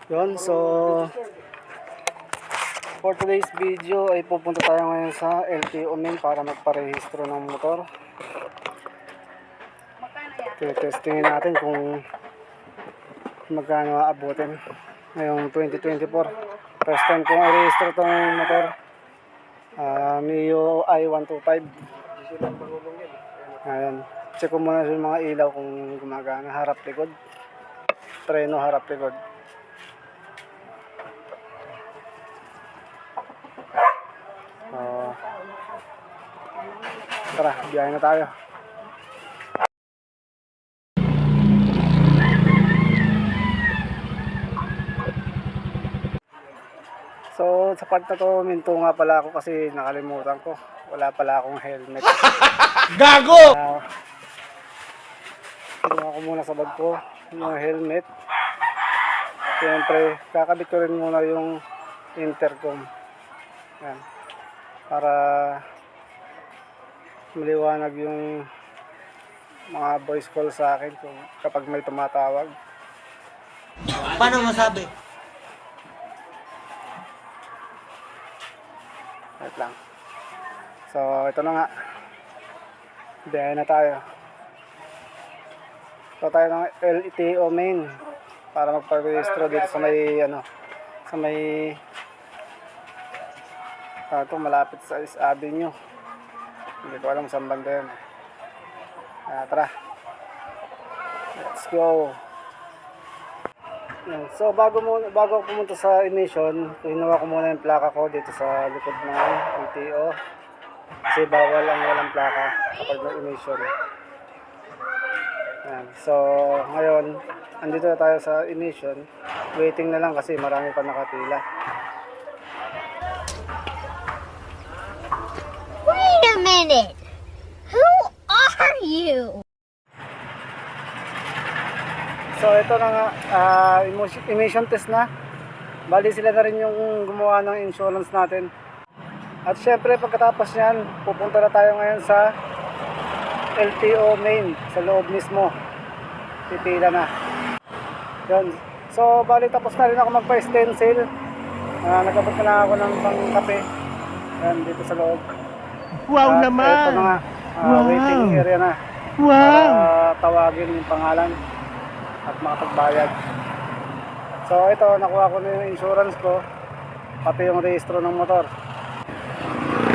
Yun, so for today's video ay pupunta tayo ngayon sa LTO main para magparehistro ng motor. Testingin natin kung magkano aabutin ngayong 2024. First time kong i-register itong motor, Mio i125. Ayan, check ko muna yung mga ilaw kung gumagana, harap likod, preno harap likod. Tara, biyahe na tayo. So, sa part na to, minto nga pala ako kasi nakalimutan ko. Wala pala akong helmet. Gago! Kinuha ko muna sa bag ko yung helmet. Siyempre, kakabit ko rin muna yung intercom. Yan. Para maliwanag yung mga voice call sa akin kung kapag may tumatawag. Paano masabi? Wait lang. So, ito na nga. Biyahe na tayo. So, tayo ng LTO main para magpa-registro dito sa may sa may ito malapit sa East Avenue. Hindi ko alam saan banda yun. Tara. Let's go. Yan. So bago ako pumunta sa emission, hinuha ko muna yung plaka ko dito sa likod ng LTO. Kasi bawal ang walang plaka kapag may emission. Yan. So ngayon, andito na tayo sa emission. Waiting na lang kasi marami pa nakapila. Wait a minute! Who are you? So ito na nga, emission test na. Bali sila na rin yung gumawa ng insurance natin. At syempre pagkatapos yan, pupunta na tayo ngayon sa LTO main, sa loob mismo. Pipila na. Yun. So bali tapos na rin ako magpa-stencil. Nagabot na ako ng pangkape. Yan, dito sa loob. Wow naman! Ito na nga, waiting area na. Wow! Para tawagin yung pangalan at makapagbayad. So ito, nakuha ko na yung insurance ko, pati yung rehistro ng motor.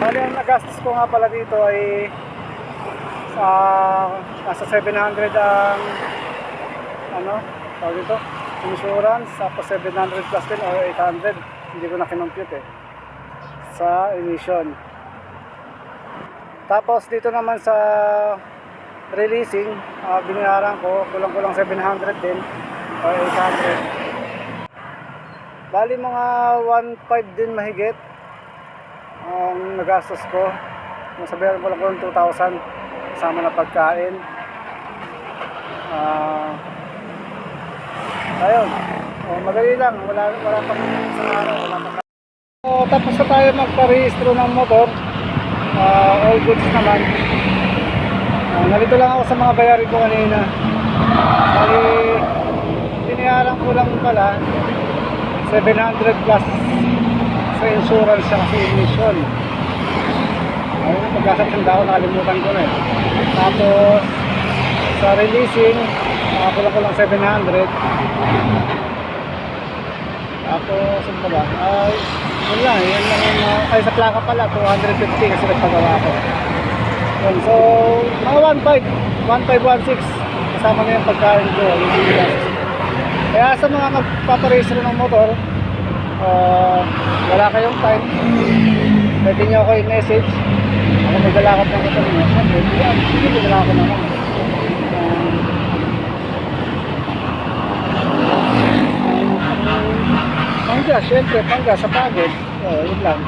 Bali ang nagastos ko nga pala dito ay nasa 700 ang tawag dito, insurance, tapos 700 plus din o 800, hindi ko na kinompute sa emission. Tapos dito naman sa releasing, binayaran ko kulang-kulang 700 din o 800. Bali mga 1.5 din mahigit ang nagastos ko. Masabihan ko lang 2,000 kasama na pagkain. Ayun, madali lang, wala pang isang araw, wala pang. So, tapos na tayo magparehistro ng motor. All goods naman. Nalito lang ako sa mga bayarin ko kanina. Bali, binayaran ko lang pala 700 plus sa insurance sa kasi emission. Ayun, pagkasatanda ko, nakalimutan ko na eh. Tapos sa releasing, kulang ko lang 700. Tapos ano ba? Yun lang yung ay sa plaka pala 250 kasi nagpagawa ko. Yun, so mga 1.5 1.5 1.6 kasama na yung pagkain ko, yung bigas. Kaya sa mga magpaparehistro ng motor, wala kayong time, pwede nyo ako i-message. Ako maglalakad ng motor nyo, hindi maglalakad naman. Pangga, syempre, pangga sa pagod. Yun lang.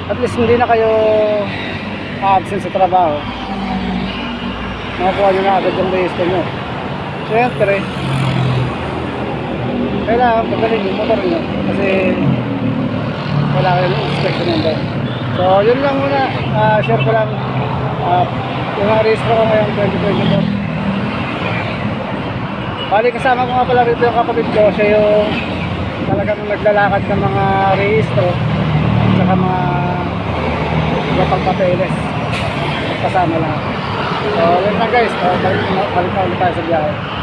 At least hindi na kayo absent sa trabaho. Makakuha nyo na agad yung register nyo. Syempre, kailangan pagaling yung motor nyo. Kasi wala kayo ng inspection number. So, yun lang muna. Share ko lang yung register ko ngayong 2024. Bali kasama ko nga pala rito yung kapatid ko, siya yung talagang naglalakad ng mga rehistro at saka mga iba pang papeles kasama lahat. So yun na guys, balik na ulit tayo sa biyahe.